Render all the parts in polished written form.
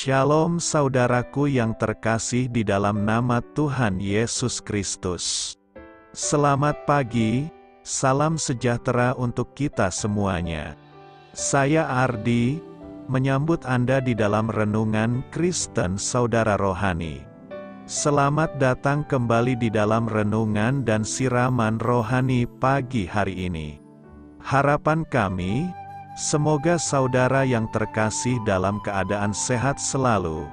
Shalom saudaraku yang terkasih di dalam nama Tuhan Yesus Kristus. Selamat pagi, salam sejahtera untuk kita semuanya. Saya Ardi, menyambut Anda di dalam renungan Kristen Saudara Rohani. Selamat datang kembali di dalam renungan dan siraman rohani pagi hari ini. Harapan kami, semoga saudara yang terkasih dalam keadaan sehat selalu.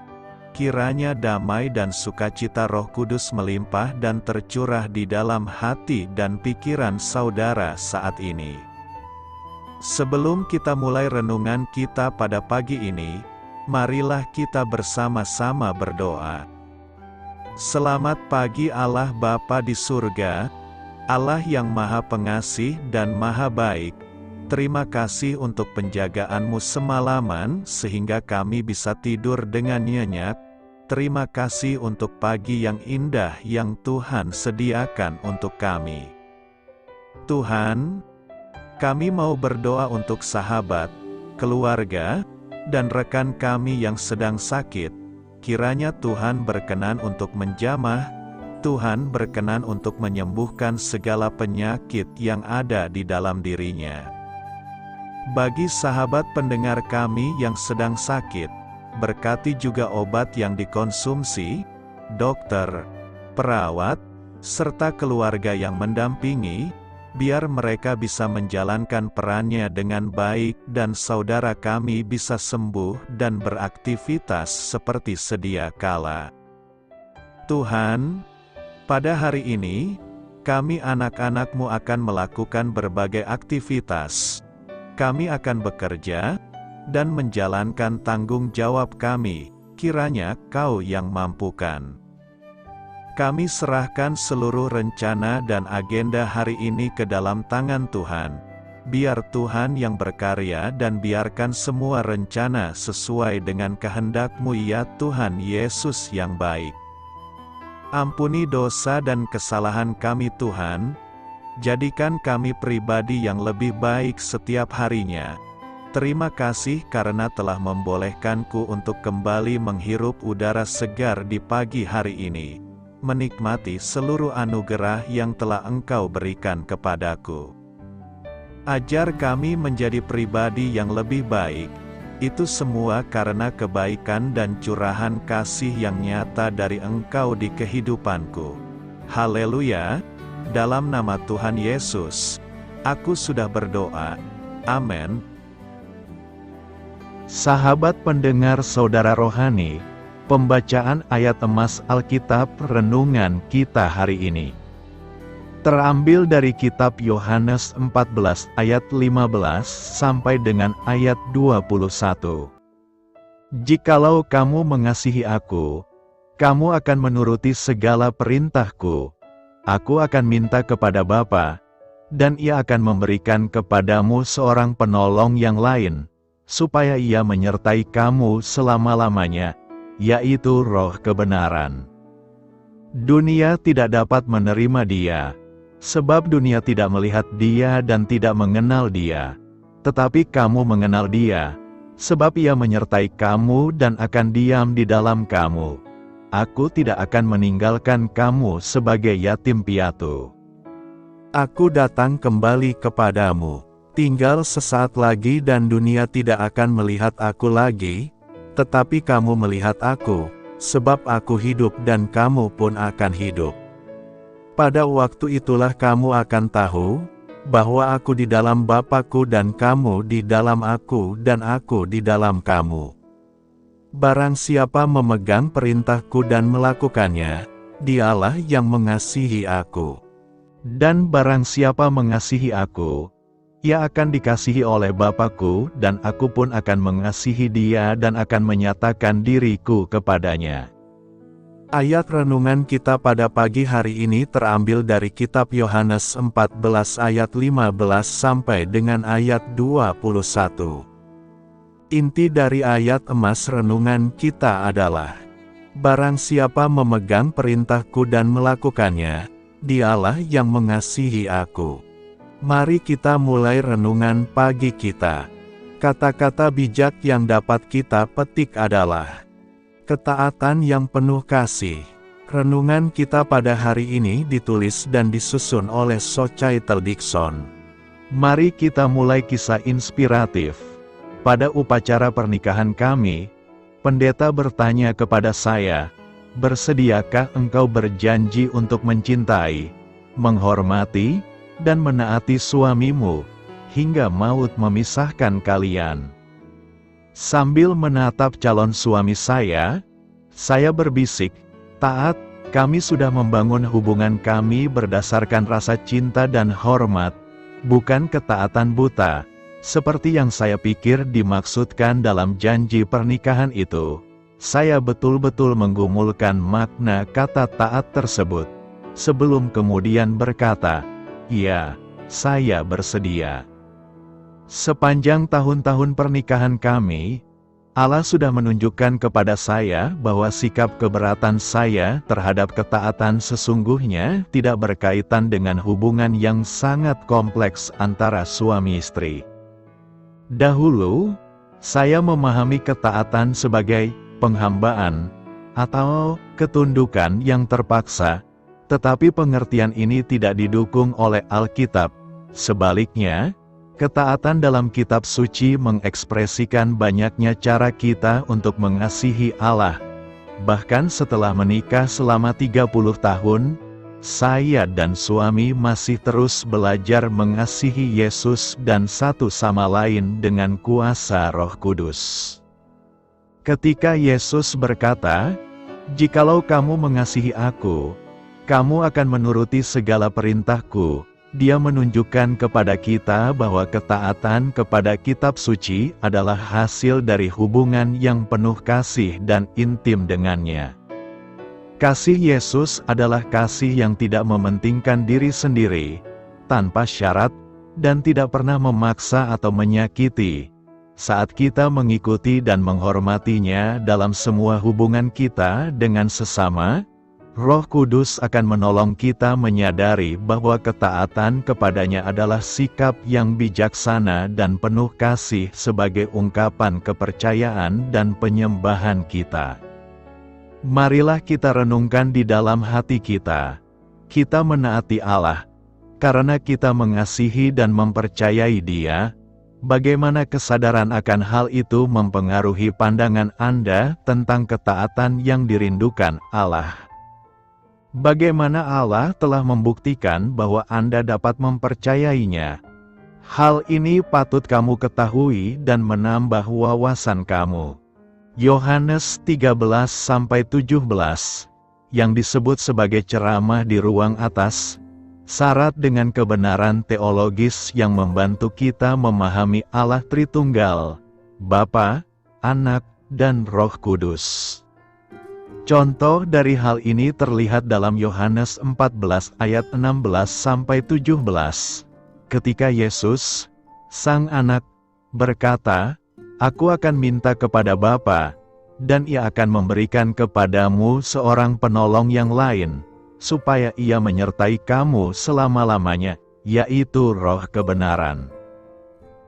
Kiranya damai dan sukacita Roh Kudus melimpah dan tercurah di dalam hati dan pikiran saudara saat ini. Sebelum kita mulai renungan kita pada pagi ini, marilah kita bersama-sama berdoa. Selamat pagi Allah Bapa di surga, Allah yang Maha Pengasih dan Maha Baik. Terima kasih untuk penjagaan-Mu semalaman sehingga kami bisa tidur dengan nyenyak. Terima kasih untuk pagi yang indah yang Tuhan sediakan untuk kami. Tuhan, kami mau berdoa untuk sahabat, keluarga, dan rekan kami yang sedang sakit. Kiranya Tuhan berkenan untuk menjamah, Tuhan berkenan untuk menyembuhkan segala penyakit yang ada di dalam dirinya. Bagi sahabat pendengar kami yang sedang sakit, berkati juga obat yang dikonsumsi, dokter, perawat, serta keluarga yang mendampingi, biar mereka bisa menjalankan perannya dengan baik dan saudara kami bisa sembuh dan beraktivitas seperti sedia kala. Tuhan, pada hari ini, kami anak-anak-Mu akan melakukan berbagai aktivitas. Kami akan bekerja dan menjalankan tanggung jawab kami, kiranya Kau yang mampukan. Kami serahkan seluruh rencana dan agenda hari ini ke dalam tangan Tuhan. Biar Tuhan yang berkarya dan biarkan semua rencana sesuai dengan kehendak-Mu ya Tuhan Yesus yang baik. Ampuni dosa dan kesalahan kami Tuhan, jadikan kami pribadi yang lebih baik setiap harinya. Terima kasih karena telah membolehkanku untuk kembali menghirup udara segar di pagi hari ini, menikmati seluruh anugerah yang telah Engkau berikan kepadaku. Ajar kami menjadi pribadi yang lebih baik, itu semua karena kebaikan dan curahan kasih yang nyata dari Engkau di kehidupanku. Haleluya! Dalam nama Tuhan Yesus, aku sudah berdoa. Amin. Sahabat pendengar saudara rohani, pembacaan ayat emas Alkitab renungan kita hari ini terambil dari kitab Yohanes 14 ayat 15 sampai dengan ayat 21. Jikalau kamu mengasihi aku, kamu akan menuruti segala perintahku. Aku akan minta kepada Bapa, dan Ia akan memberikan kepadamu seorang penolong yang lain, supaya Ia menyertai kamu selama-lamanya, yaitu Roh kebenaran. Dunia tidak dapat menerima Dia, sebab dunia tidak melihat Dia dan tidak mengenal Dia. Tetapi kamu mengenal Dia, sebab Ia menyertai kamu dan akan diam di dalam kamu. Aku tidak akan meninggalkan kamu sebagai yatim piatu. Aku datang kembali kepadamu. Tinggal sesaat lagi dan dunia tidak akan melihat aku lagi, tetapi kamu melihat aku, sebab aku hidup dan kamu pun akan hidup. Pada waktu itulah kamu akan tahu, bahwa aku di dalam Bapa-Ku dan kamu di dalam aku dan aku di dalam kamu. Barang siapa memegang perintah-Ku dan melakukannya, dialah yang mengasihi aku. Dan barang siapa mengasihi aku, ia akan dikasihi oleh Bapa-Ku dan aku pun akan mengasihi dia dan akan menyatakan diriku kepadanya. Ayat renungan kita pada pagi hari ini terambil dari kitab Yohanes 14 ayat 15 sampai dengan ayat 21. Inti dari ayat emas renungan kita adalah, barang siapa memegang perintah-Ku dan melakukannya, dialah yang mengasihi aku. Mari kita mulai renungan pagi kita. Kata-kata bijak yang dapat kita petik adalah, Ketaatan yang penuh kasih. Renungan kita pada hari ini ditulis dan disusun oleh Sochaetel Dixon. Mari kita mulai kisah inspiratif. Pada upacara pernikahan kami, pendeta bertanya kepada saya, "Bersediakah engkau berjanji untuk mencintai, menghormati, dan menaati suamimu, hingga maut memisahkan kalian?" Sambil menatap calon suami saya berbisik, "Taat, kami sudah membangun hubungan kami berdasarkan rasa cinta dan hormat, bukan ketaatan buta, seperti yang saya pikir dimaksudkan dalam janji pernikahan itu." Saya betul-betul menggumulkan makna kata taat tersebut, sebelum kemudian berkata, "Iya, saya bersedia." Sepanjang tahun-tahun pernikahan kami, Allah sudah menunjukkan kepada saya bahwa sikap keberatan saya terhadap ketaatan sesungguhnya tidak berkaitan dengan hubungan yang sangat kompleks antara suami istri. Dahulu, saya memahami ketaatan sebagai penghambaan atau ketundukan yang terpaksa, tetapi pengertian ini tidak didukung oleh Alkitab. Sebaliknya, ketaatan dalam kitab suci mengekspresikan banyaknya cara kita untuk mengasihi Allah. Bahkan setelah menikah selama 30 tahun, saya dan suami masih terus belajar mengasihi Yesus dan satu sama lain dengan kuasa Roh Kudus. Ketika Yesus berkata, "Jikalau kamu mengasihi Aku, kamu akan menuruti segala perintahku," Dia menunjukkan kepada kita bahwa ketaatan kepada kitab suci adalah hasil dari hubungan yang penuh kasih dan intim dengannya. Kasih Yesus adalah kasih yang tidak mementingkan diri sendiri, tanpa syarat, dan tidak pernah memaksa atau menyakiti. Saat kita mengikuti dan menghormatinya dalam semua hubungan kita dengan sesama, Roh Kudus akan menolong kita menyadari bahwa ketaatan kepadanya adalah sikap yang bijaksana dan penuh kasih sebagai ungkapan kepercayaan dan penyembahan kita. Marilah kita renungkan di dalam hati kita. Kita menaati Allah, karena kita mengasihi dan mempercayai Dia. Bagaimana kesadaran akan hal itu mempengaruhi pandangan Anda tentang ketaatan yang dirindukan Allah? Bagaimana Allah telah membuktikan bahwa Anda dapat mempercayainya? Hal ini patut kamu ketahui dan menambah wawasan kamu. Yohanes 13-17, yang disebut sebagai ceramah di ruang atas, syarat dengan kebenaran teologis yang membantu kita memahami Allah Tritunggal, Bapa, Anak, dan Roh Kudus. Contoh dari hal ini terlihat dalam Yohanes 14 ayat 16-17. Ketika Yesus, Sang Anak, berkata, "Aku akan minta kepada Bapa, dan Ia akan memberikan kepadamu seorang penolong yang lain, supaya Ia menyertai kamu selama-lamanya, yaitu Roh kebenaran."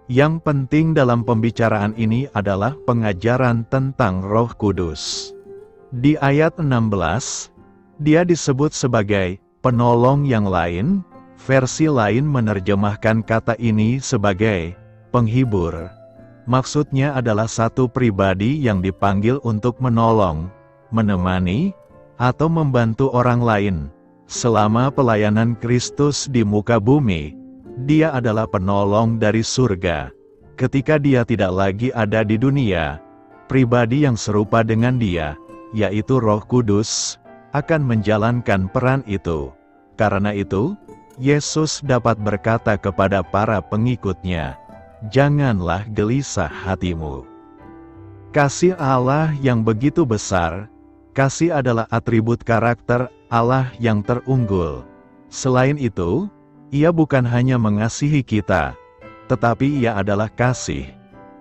Yang penting dalam pembicaraan ini adalah pengajaran tentang Roh Kudus. Di ayat 16, dia disebut sebagai penolong yang lain. Versi lain menerjemahkan kata ini sebagai penghibur. Maksudnya adalah satu pribadi yang dipanggil untuk menolong, menemani, atau membantu orang lain. Selama pelayanan Kristus di muka bumi, Dia adalah penolong dari surga. Ketika Dia tidak lagi ada di dunia, pribadi yang serupa dengan Dia, yaitu Roh Kudus, akan menjalankan peran itu. Karena itu, Yesus dapat berkata kepada para pengikutnya, "Janganlah gelisah hatimu." Kasih Allah yang begitu besar, kasih adalah atribut karakter Allah yang terunggul. Selain itu, Ia bukan hanya mengasihi kita, tetapi Ia adalah kasih.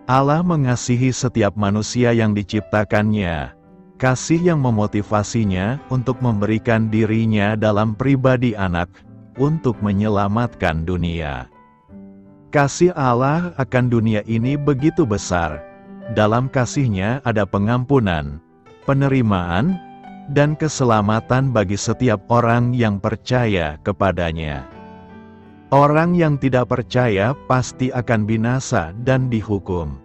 Allah mengasihi setiap manusia yang diciptakannya. Kasih yang memotivasinya untuk memberikan dirinya dalam pribadi anak, untuk menyelamatkan dunia. Kasih Allah akan dunia ini begitu besar. Dalam kasih-Nya ada pengampunan, penerimaan, dan keselamatan bagi setiap orang yang percaya kepadanya. Orang yang tidak percaya pasti akan binasa dan dihukum.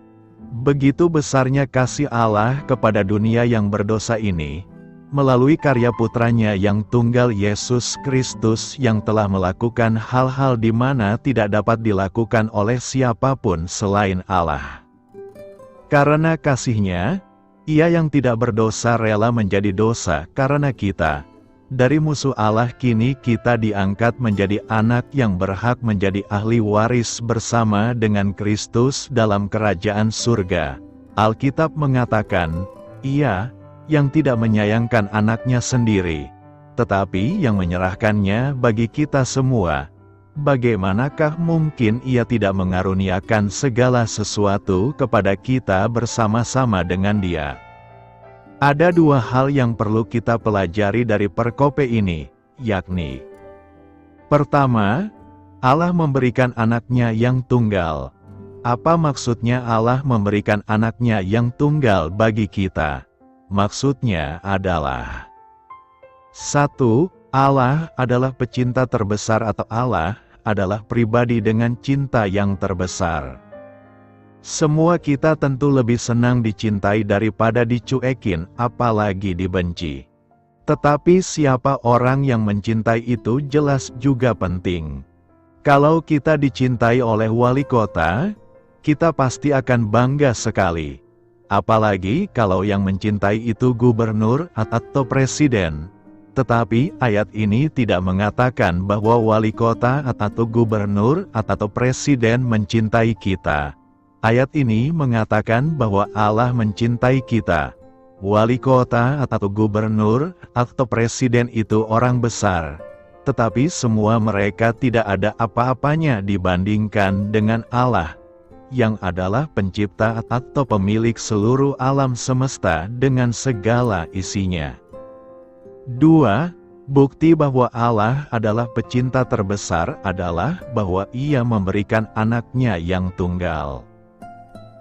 Begitu besarnya kasih Allah kepada dunia yang berdosa ini, melalui karya putranya yang tunggal Yesus Kristus yang telah melakukan hal-hal di mana tidak dapat dilakukan oleh siapapun selain Allah. Karena kasih-Nya, Ia yang tidak berdosa rela menjadi dosa karena kita. Dari musuh Allah kini kita diangkat menjadi anak yang berhak menjadi ahli waris bersama dengan Kristus dalam kerajaan surga. Alkitab mengatakan, Ia yang tidak menyayangkan anaknya sendiri, tetapi yang menyerahkannya bagi kita semua. Bagaimanakah mungkin Ia tidak mengaruniakan segala sesuatu kepada kita bersama-sama dengan Dia? Ada dua hal yang perlu kita pelajari dari perkope ini, yakni: pertama, Allah memberikan anaknya yang tunggal. Apa maksudnya Allah memberikan anaknya yang tunggal bagi kita? Maksudnya adalah: 1. Allah adalah pecinta terbesar atau Allah adalah pribadi dengan cinta yang terbesar. Semua kita tentu lebih senang dicintai daripada dicuekin, apalagi dibenci. Tetapi siapa orang yang mencintai itu jelas juga penting. Kalau kita dicintai oleh wali kota, kita pasti akan bangga sekali. Apalagi kalau yang mencintai itu gubernur atau presiden. Tetapi ayat ini tidak mengatakan bahwa wali kota atau gubernur atau presiden mencintai kita. Ayat ini mengatakan bahwa Allah mencintai kita. Wali kota atau gubernur atau presiden itu orang besar. Tetapi semua mereka tidak ada apa-apanya dibandingkan dengan Allah, yang adalah pencipta atau pemilik seluruh alam semesta dengan segala isinya. 2. Bukti bahwa Allah adalah pecinta terbesar adalah bahwa Ia memberikan anaknya yang tunggal.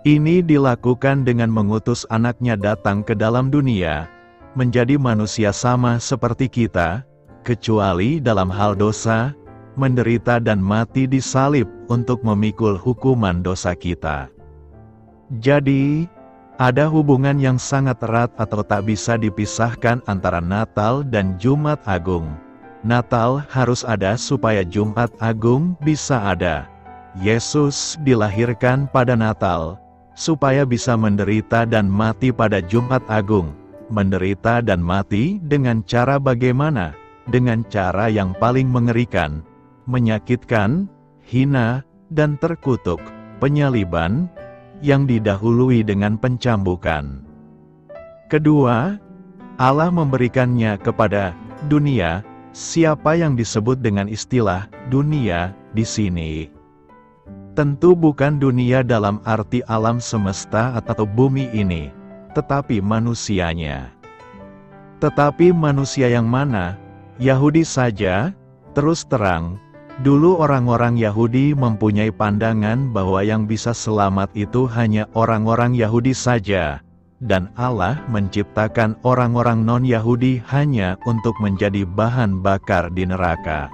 Ini dilakukan dengan mengutus anaknya datang ke dalam dunia, menjadi manusia sama seperti kita, kecuali dalam hal dosa, menderita dan mati di salib untuk memikul hukuman dosa kita. Jadi, ada hubungan yang sangat erat atau tak bisa dipisahkan antara Natal dan Jumat Agung. Natal harus ada supaya Jumat Agung bisa ada. Yesus dilahirkan pada Natal, supaya bisa menderita dan mati pada Jumat Agung. Menderita dan mati dengan cara bagaimana? Dengan cara yang paling mengerikan, menyakitkan, hina, dan terkutuk, penyaliban, yang didahului dengan pencambukan. Kedua, Allah memberikannya kepada dunia. Siapa yang disebut dengan istilah dunia di sini? Tentu bukan dunia dalam arti alam semesta atau bumi ini, tetapi manusianya. Tetapi manusia yang mana? Yahudi saja? Terus terang, dulu orang-orang Yahudi mempunyai pandangan bahwa yang bisa selamat itu hanya orang-orang Yahudi saja, dan Allah menciptakan orang-orang non-Yahudi hanya untuk menjadi bahan bakar di neraka.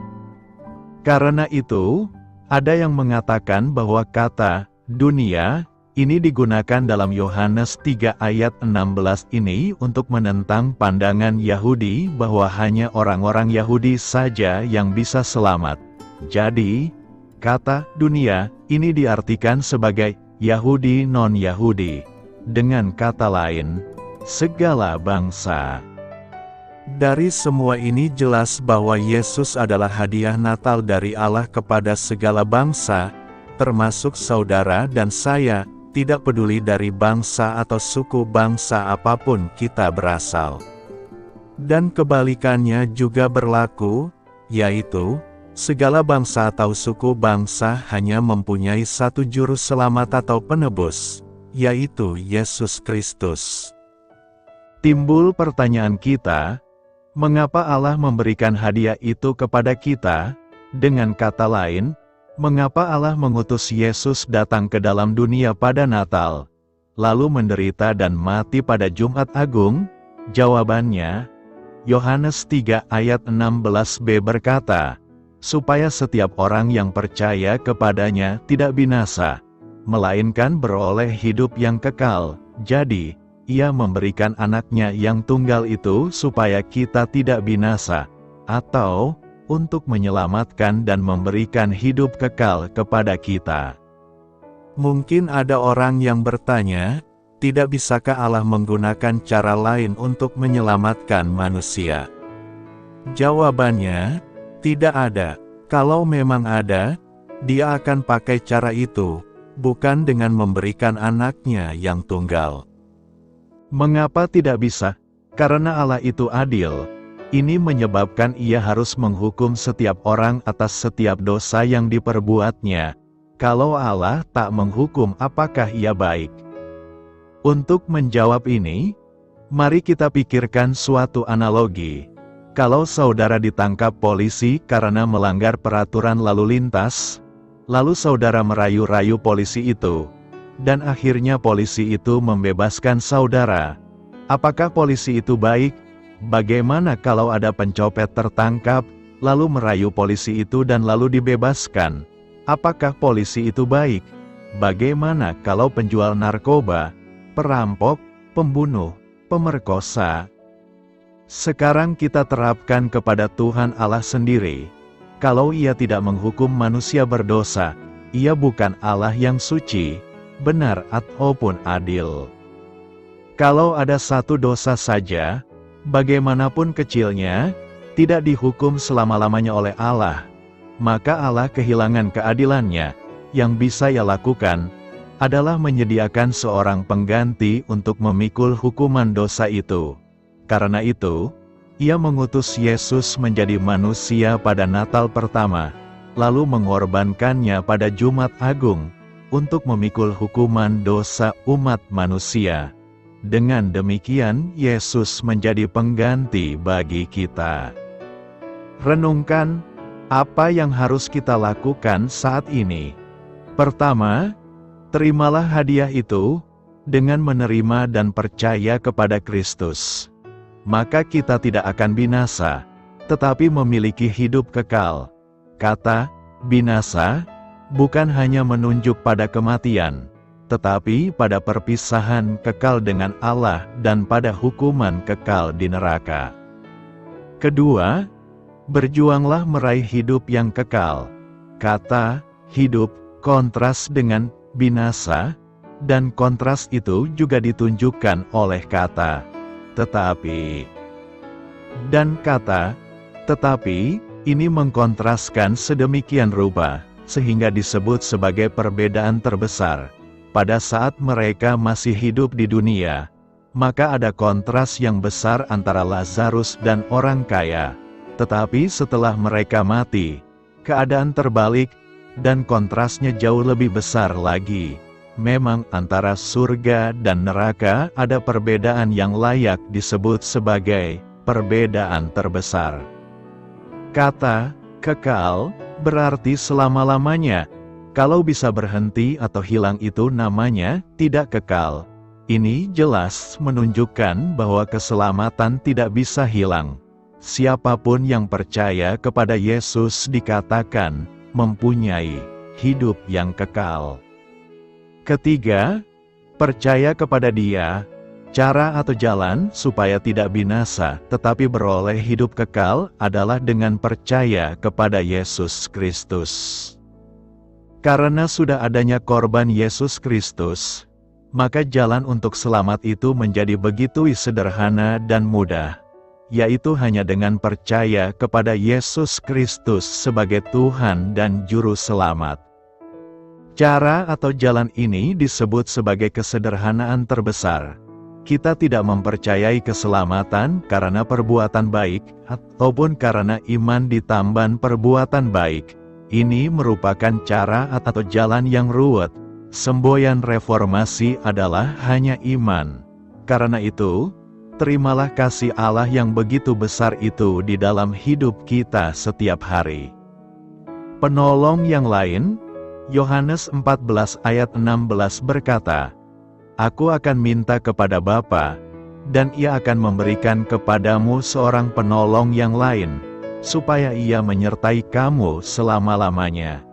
Karena itu, ada yang mengatakan bahwa kata dunia ini digunakan dalam Yohanes 3 ayat 16 ini untuk menentang pandangan Yahudi bahwa hanya orang-orang Yahudi saja yang bisa selamat. Jadi, kata dunia ini diartikan sebagai Yahudi non-Yahudi. Dengan kata lain, segala bangsa. Dari semua ini jelas bahwa Yesus adalah hadiah Natal dari Allah kepada segala bangsa, termasuk saudara dan saya, tidak peduli dari bangsa atau suku bangsa apapun kita berasal. Dan kebalikannya juga berlaku, yaitu, segala bangsa atau suku bangsa hanya mempunyai satu juru selamat atau penebus, yaitu Yesus Kristus. Timbul pertanyaan kita, mengapa Allah memberikan hadiah itu kepada kita? Dengan kata lain, mengapa Allah mengutus Yesus datang ke dalam dunia pada Natal, lalu menderita dan mati pada Jumat Agung? Jawabannya, Yohanes 3 ayat 16b berkata, supaya setiap orang yang percaya kepadanya tidak binasa, melainkan beroleh hidup yang kekal. Jadi, Ia memberikan anaknya yang tunggal itu supaya kita tidak binasa, atau untuk menyelamatkan dan memberikan hidup kekal kepada kita. Mungkin ada orang yang bertanya, tidak bisakah Allah menggunakan cara lain untuk menyelamatkan manusia? Jawabannya, tidak ada. Kalau memang ada, Dia akan pakai cara itu, bukan dengan memberikan anaknya yang tunggal. Mengapa tidak bisa? Karena Allah itu adil. Ini menyebabkan Ia harus menghukum setiap orang atas setiap dosa yang diperbuatnya. Kalau Allah tak menghukum, apakah Ia baik? Untuk menjawab ini, mari kita pikirkan suatu analogi. Kalau saudara ditangkap polisi karena melanggar peraturan lalu lintas, lalu saudara merayu-rayu polisi itu, dan akhirnya polisi itu membebaskan saudara. Apakah polisi itu baik? Bagaimana kalau ada pencopet tertangkap, lalu merayu polisi itu dan lalu dibebaskan? Apakah polisi itu baik? Bagaimana kalau penjual narkoba, perampok, pembunuh, pemerkosa? Sekarang kita terapkan kepada Tuhan Allah sendiri. Kalau Ia tidak menghukum manusia berdosa, Ia bukan Allah yang suci, benar ataupun adil. Kalau ada satu dosa saja, bagaimanapun kecilnya, tidak dihukum selama-lamanya oleh Allah, maka Allah kehilangan keadilannya. Yang bisa Ia lakukan adalah menyediakan seorang pengganti untuk memikul hukuman dosa itu. Karena itu, Ia mengutus Yesus menjadi manusia pada Natal pertama, lalu mengorbankannya pada Jumat Agung, untuk memikul hukuman dosa umat manusia. Dengan demikian, Yesus menjadi pengganti bagi kita. Renungkan, apa yang harus kita lakukan saat ini? Pertama, terimalah hadiah itu, dengan menerima dan percaya kepada Kristus. Maka kita tidak akan binasa, tetapi memiliki hidup kekal. Kata binasa bukan hanya menunjuk pada kematian, tetapi pada perpisahan kekal dengan Allah dan pada hukuman kekal di neraka. Kedua, berjuanglah meraih hidup yang kekal. Kata hidup kontras dengan binasa, dan kontras itu juga ditunjukkan oleh kata tetapi. Dan kata tetapi ini mengkontraskan sedemikian rupa, sehingga disebut sebagai perbedaan terbesar. Pada saat mereka masih hidup di dunia, maka ada kontras yang besar antara Lazarus dan orang kaya. Tetapi setelah mereka mati, keadaan terbalik, dan kontrasnya jauh lebih besar lagi. Memang antara surga dan neraka ada perbedaan yang layak disebut sebagai perbedaan terbesar. Kata kekal berarti selama-lamanya. Kalau bisa berhenti atau hilang itu namanya tidak kekal. Ini jelas menunjukkan bahwa keselamatan tidak bisa hilang. Siapapun yang percaya kepada Yesus dikatakan mempunyai hidup yang kekal. Ketiga, percaya kepada Dia. Cara atau jalan supaya tidak binasa tetapi beroleh hidup kekal adalah dengan percaya kepada Yesus Kristus. Karena sudah adanya korban Yesus Kristus, maka jalan untuk selamat itu menjadi begitu sederhana dan mudah, yaitu hanya dengan percaya kepada Yesus Kristus sebagai Tuhan dan Juru Selamat. Cara atau jalan ini disebut sebagai kesederhanaan terbesar. Kita tidak mempercayai keselamatan karena perbuatan baik, ataupun karena iman ditambah perbuatan baik. Ini merupakan cara atau jalan yang ruwet. Semboyan reformasi adalah hanya iman. Karena itu, terimalah kasih Allah yang begitu besar itu di dalam hidup kita setiap hari. Penolong yang lain, Yohanes 14 ayat 16 berkata, Aku akan minta kepada Bapa, dan Ia akan memberikan kepadamu seorang penolong yang lain, supaya Ia menyertai kamu selama-lamanya.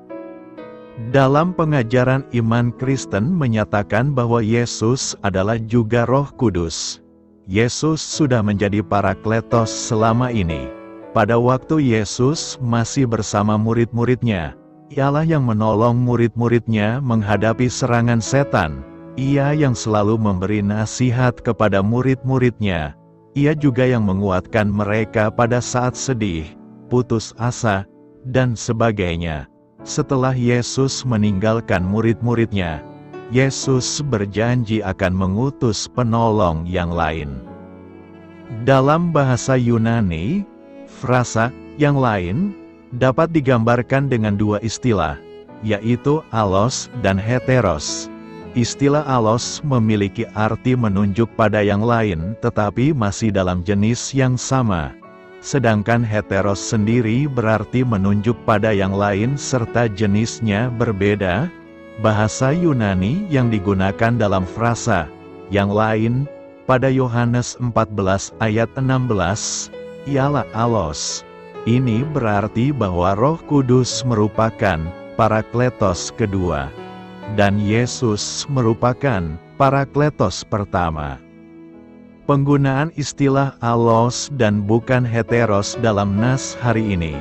Dalam pengajaran iman Kristen menyatakan bahwa Yesus adalah juga Roh Kudus. Yesus sudah menjadi Parakletos selama ini. Pada waktu Yesus masih bersama murid-muridnya, Ialah yang menolong murid-muridnya menghadapi serangan setan. Ia yang selalu memberi nasihat kepada murid-muridnya. Ia juga yang menguatkan mereka pada saat sedih, putus asa, dan sebagainya. Setelah Yesus meninggalkan murid-muridnya, Yesus berjanji akan mengutus penolong yang lain. Dalam bahasa Yunani, frasa yang lain dapat digambarkan dengan dua istilah, yaitu allos dan heteros. Istilah allos memiliki arti menunjuk pada yang lain tetapi masih dalam jenis yang sama. Sedangkan heteros sendiri berarti menunjuk pada yang lain serta jenisnya berbeda. Bahasa Yunani yang digunakan dalam frasa yang lain pada Yohanes 14 ayat 16 ialah allos. Ini berarti bahwa Roh Kudus merupakan Parakletos kedua, dan Yesus merupakan Parakletos pertama. Penggunaan istilah allos dan bukan heteros dalam nas hari ini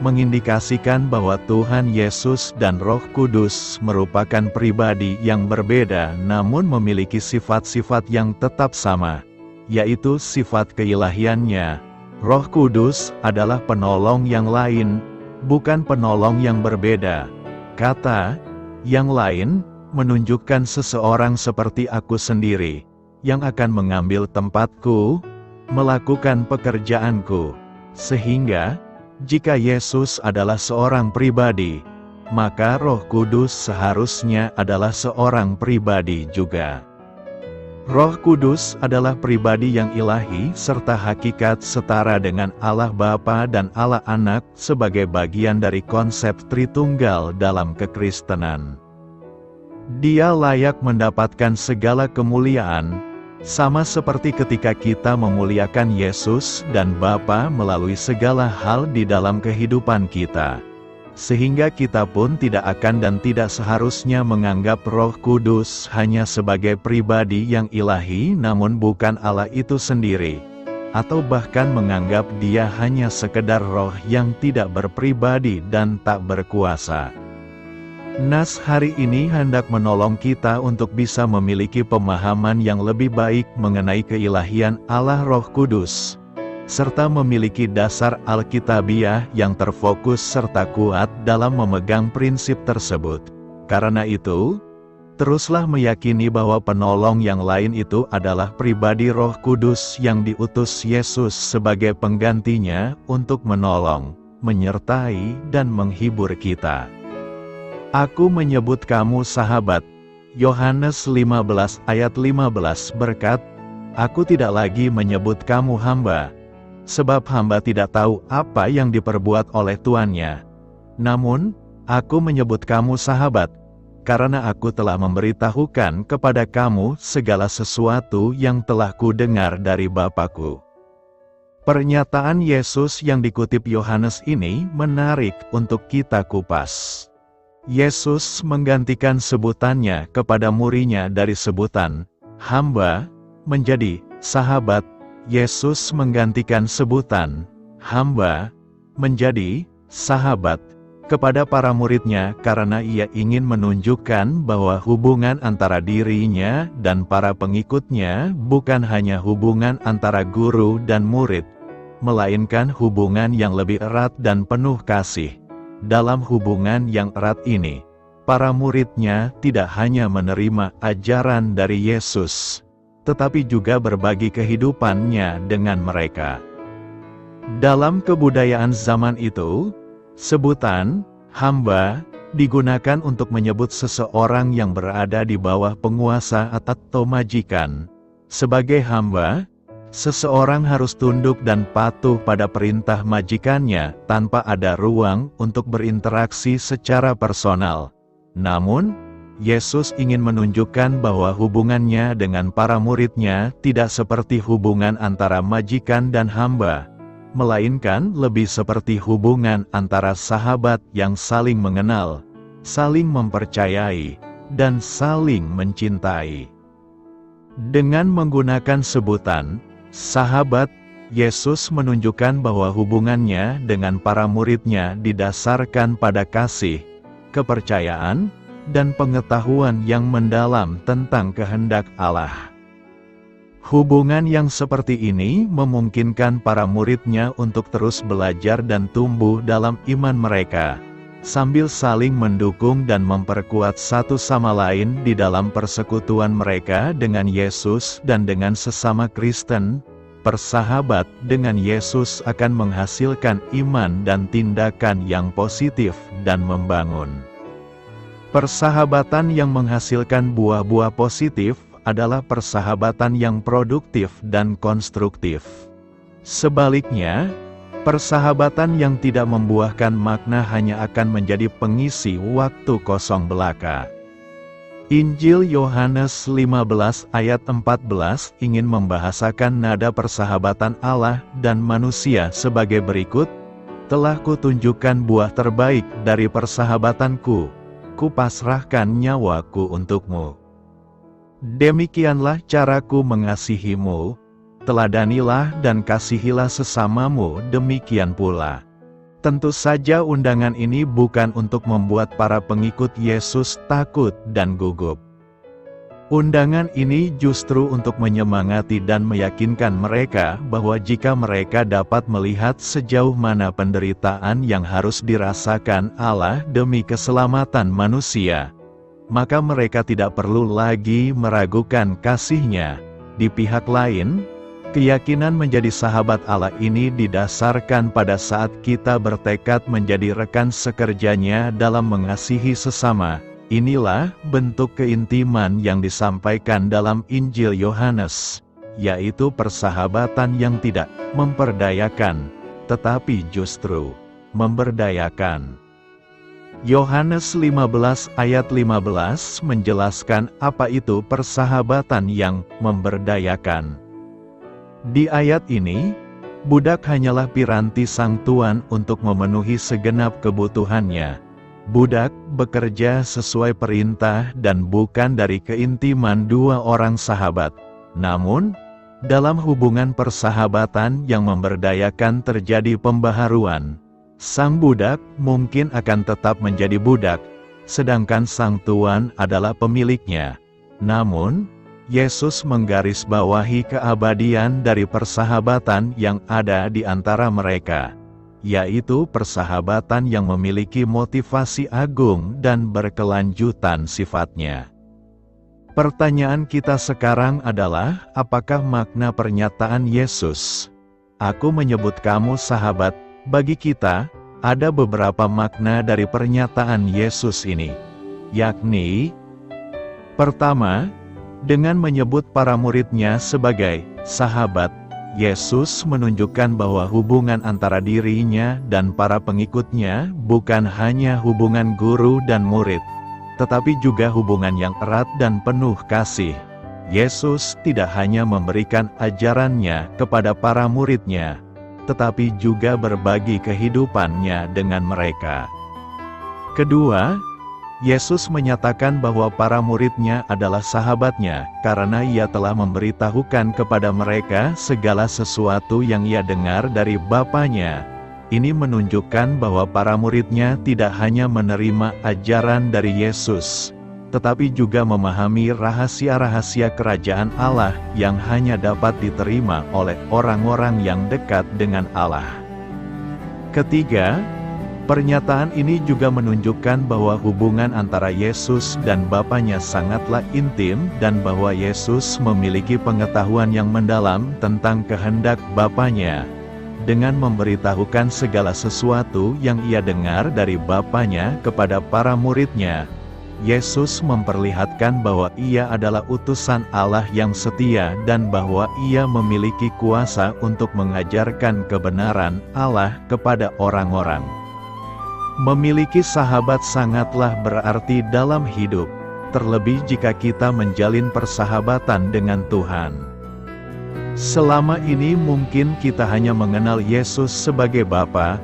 mengindikasikan bahwa Tuhan Yesus dan Roh Kudus merupakan pribadi yang berbeda namun memiliki sifat-sifat yang tetap sama, yaitu sifat keilahiannya. Roh Kudus adalah penolong yang lain, bukan penolong yang berbeda. Kata yang lain menunjukkan seseorang seperti aku sendiri, yang akan mengambil tempatku, melakukan pekerjaanku. Sehingga, jika Yesus adalah seorang pribadi, maka Roh Kudus seharusnya adalah seorang pribadi juga. Roh Kudus adalah pribadi yang ilahi serta hakikat setara dengan Allah Bapa dan Allah Anak sebagai bagian dari konsep Tritunggal dalam kekristenan. Dia layak mendapatkan segala kemuliaan, sama seperti ketika kita memuliakan Yesus dan Bapa melalui segala hal di dalam kehidupan kita. Sehingga kita pun tidak akan dan tidak seharusnya menganggap Roh Kudus hanya sebagai pribadi yang ilahi namun bukan Allah itu sendiri. Atau bahkan menganggap dia hanya sekedar roh yang tidak berpribadi dan tak berkuasa. Nas hari ini hendak menolong kita untuk bisa memiliki pemahaman yang lebih baik mengenai keilahian Allah Roh Kudus, serta memiliki dasar Alkitabiah yang terfokus serta kuat dalam memegang prinsip tersebut. Karena itu, teruslah meyakini bahwa penolong yang lain itu adalah pribadi Roh Kudus yang diutus Yesus sebagai penggantinya untuk menolong, menyertai, dan menghibur kita. Aku menyebut kamu sahabat. Yohanes 15 ayat 15 berkat, aku tidak lagi menyebut kamu hamba, sebab hamba tidak tahu apa yang diperbuat oleh tuannya. Namun, aku menyebut kamu sahabat, karena aku telah memberitahukan kepada kamu segala sesuatu yang telah kudengar dari Bapa-Ku. Pernyataan Yesus yang dikutip Yohanes ini menarik untuk kita kupas. Yesus menggantikan sebutannya kepada muridnya dari sebutan hamba menjadi sahabat. Yesus menggantikan sebutan hamba menjadi sahabat kepada para muridnya karena ia ingin menunjukkan bahwa hubungan antara dirinya dan para pengikutnya bukan hanya hubungan antara guru dan murid, melainkan hubungan yang lebih erat dan penuh kasih. Dalam hubungan yang erat ini, para muridnya tidak hanya menerima ajaran dari Yesus, tetapi juga berbagi kehidupannya dengan mereka. Dalam kebudayaan zaman itu, sebutan hamba digunakan untuk menyebut seseorang yang berada di bawah penguasa atau majikan. Sebagai hamba, seseorang harus tunduk dan patuh pada perintah majikannya tanpa ada ruang untuk berinteraksi secara personal. Namun, Yesus ingin menunjukkan bahwa hubungannya dengan para muridnya tidak seperti hubungan antara majikan dan hamba, melainkan lebih seperti hubungan antara sahabat yang saling mengenal, saling mempercayai, dan saling mencintai. Dengan menggunakan sebutan sahabat, Yesus menunjukkan bahwa hubungannya dengan para muridnya didasarkan pada kasih, kepercayaan, dan pengetahuan yang mendalam tentang kehendak Allah. Hubungan yang seperti ini memungkinkan para muridnya untuk terus belajar dan tumbuh dalam iman mereka, sambil saling mendukung dan memperkuat satu sama lain di dalam persekutuan mereka dengan Yesus dan dengan sesama Kristen. Persahabat dengan Yesus akan menghasilkan iman dan tindakan yang positif dan membangun. Persahabatan yang menghasilkan buah-buah positif adalah persahabatan yang produktif dan konstruktif. Sebaliknya, persahabatan yang tidak membuahkan makna hanya akan menjadi pengisi waktu kosong belaka. Injil Yohanes 15 ayat 14 ingin membahasakan nada persahabatan Allah dan manusia sebagai berikut, "Telah kutunjukkan buah terbaik dari persahabatanku, kupasrahkan nyawaku untukmu. Demikianlah caraku mengasihimu, teladanilah dan kasihilah sesamamu demikian pula." Tentu saja undangan ini bukan untuk membuat para pengikut Yesus takut dan gugup. Undangan ini justru untuk menyemangati dan meyakinkan mereka bahwa jika mereka dapat melihat sejauh mana penderitaan yang harus dirasakan Allah demi keselamatan manusia, maka mereka tidak perlu lagi meragukan kasih-Nya. Di pihak lain, keyakinan menjadi sahabat Allah ini didasarkan pada saat kita bertekad menjadi rekan sekerjanya dalam mengasihi sesama. Inilah bentuk keintiman yang disampaikan dalam Injil Yohanes, yaitu persahabatan yang tidak memperdayakan, tetapi justru memberdayakan. Yohanes 15 ayat 15 menjelaskan apa itu persahabatan yang memberdayakan. Di ayat ini, budak hanyalah piranti sang tuan untuk memenuhi segenap kebutuhannya. Budak bekerja sesuai perintah dan bukan dari keintiman dua orang sahabat. Namun, dalam hubungan persahabatan yang memberdayakan terjadi pembaharuan. Sang budak mungkin akan tetap menjadi budak, sedangkan sang tuan adalah pemiliknya. Namun, Yesus menggarisbawahi keabadian dari persahabatan yang ada di antara mereka, yaitu persahabatan yang memiliki motivasi agung dan berkelanjutan sifatnya. Pertanyaan kita sekarang adalah, apakah makna pernyataan Yesus? "Aku menyebut kamu sahabat." Bagi kita, ada beberapa makna dari pernyataan Yesus ini, yakni: pertama, dengan menyebut para muridnya sebagai sahabat, Yesus menunjukkan bahwa hubungan antara dirinya dan para pengikutnya bukan hanya hubungan guru dan murid, tetapi juga hubungan yang erat dan penuh kasih. Yesus tidak hanya memberikan ajarannya kepada para muridnya, tetapi juga berbagi kehidupannya dengan mereka. Kedua, Yesus menyatakan bahwa para muridnya adalah sahabatnya, karena Ia telah memberitahukan kepada mereka segala sesuatu yang Ia dengar dari Bapa-Nya. Ini menunjukkan bahwa para muridnya tidak hanya menerima ajaran dari Yesus, tetapi juga memahami rahasia-rahasia kerajaan Allah yang hanya dapat diterima oleh orang-orang yang dekat dengan Allah. Ketiga, pernyataan ini juga menunjukkan bahwa hubungan antara Yesus dan Bapa-Nya sangatlah intim dan bahwa Yesus memiliki pengetahuan yang mendalam tentang kehendak Bapa-Nya. Dengan memberitahukan segala sesuatu yang Ia dengar dari Bapa-Nya kepada para muridnya, Yesus memperlihatkan bahwa Ia adalah utusan Allah yang setia dan bahwa Ia memiliki kuasa untuk mengajarkan kebenaran Allah kepada orang-orang. Memiliki sahabat sangatlah berarti dalam hidup. terlebih jika kita menjalin persahabatan dengan Tuhan. Selama ini mungkin kita hanya mengenal Yesus sebagai Bapa,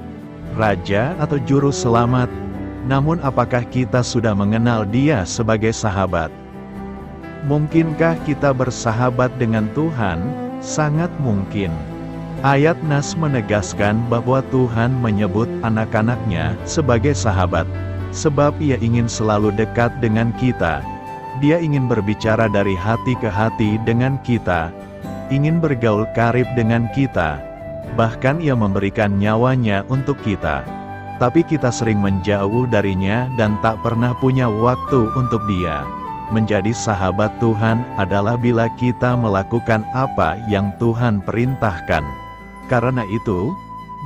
Raja atau Juru Selamat, namun apakah kita sudah mengenal Dia sebagai sahabat? Mungkinkah kita bersahabat dengan Tuhan? Sangat mungkin. Ayat Nas menegaskan bahwa Tuhan menyebut anak-anaknya sebagai sahabat, sebab Ia ingin selalu dekat dengan kita. Dia ingin berbicara dari hati ke hati dengan kita, ingin bergaul karib dengan kita, bahkan Ia memberikan nyawanya untuk kita. Tapi kita sering menjauh darinya dan tak pernah punya waktu untuk Dia. Menjadi sahabat Tuhan adalah bila kita melakukan apa yang Tuhan perintahkan. Karena itu,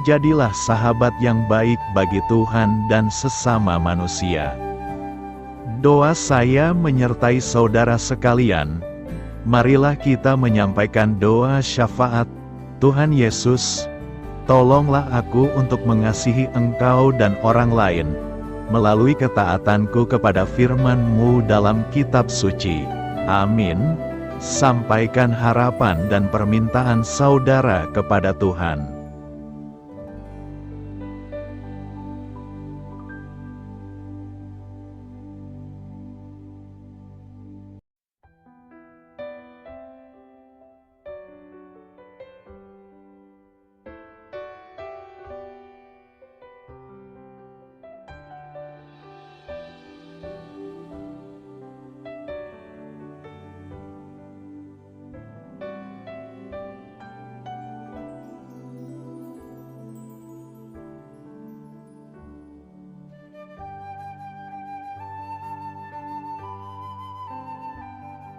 jadilah sahabat yang baik bagi Tuhan dan sesama manusia. Doa saya menyertai saudara sekalian. Marilah kita menyampaikan doa syafaat. Tuhan Yesus, tolonglah aku untuk mengasihi Engkau dan orang lain, melalui ketaatanku kepada firman-Mu dalam kitab suci. Amin. Sampaikan harapan dan permintaan saudara kepada Tuhan.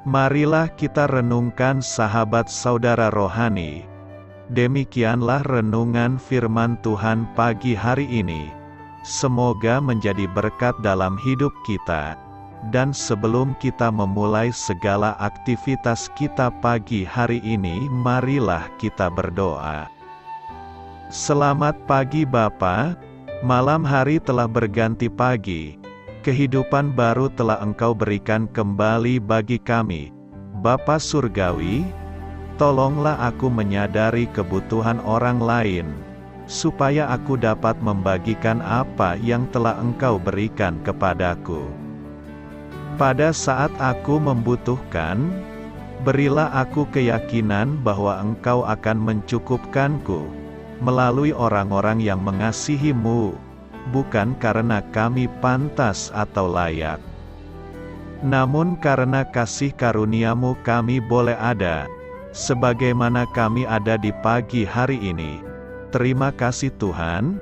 Marilah kita renungkan sahabat saudara rohani. Demikianlah renungan firman Tuhan pagi hari ini. Semoga menjadi berkat dalam hidup kita. Dan sebelum kita memulai segala aktivitas kita pagi hari ini, marilah kita berdoa. Selamat pagi Bapa, malam hari telah berganti pagi. Kehidupan baru telah Engkau berikan kembali bagi kami. Bapa Surgawi, tolonglah aku menyadari kebutuhan orang lain, supaya aku dapat membagikan apa yang telah Engkau berikan kepadaku. Pada saat aku membutuhkan, berilah aku keyakinan bahwa Engkau akan mencukupkanku, melalui orang-orang yang mengasihi-Mu, bukan karena kami pantas atau layak, namun karena kasih karunia-Mu kami boleh ada, sebagaimana kami ada di pagi hari ini. Terima kasih Tuhan,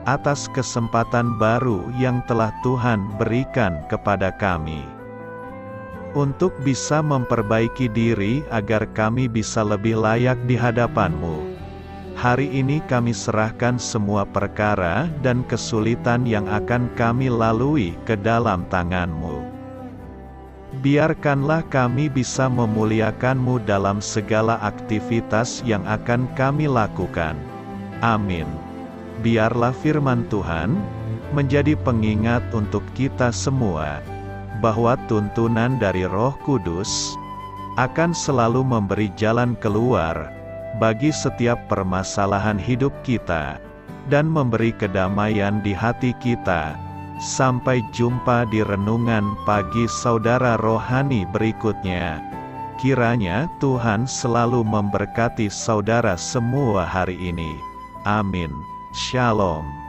atas kesempatan baru yang telah Tuhan berikan kepada kami, untuk bisa memperbaiki diri agar kami bisa lebih layak di hadapan-Mu. Hari ini kami serahkan semua perkara dan kesulitan yang akan kami lalui ke dalam tangan-Mu. Biarkanlah kami bisa memuliakan-Mu dalam segala aktivitas yang akan kami lakukan. Amin. Biarlah firman Tuhan menjadi pengingat untuk kita semua, bahwa tuntunan dari Roh Kudus akan selalu memberi jalan keluar bagi setiap permasalahan hidup kita, dan memberi kedamaian di hati kita. Sampai jumpa di renungan pagi saudara rohani berikutnya. Kiranya Tuhan selalu memberkati saudara semua hari ini. Amin. Shalom.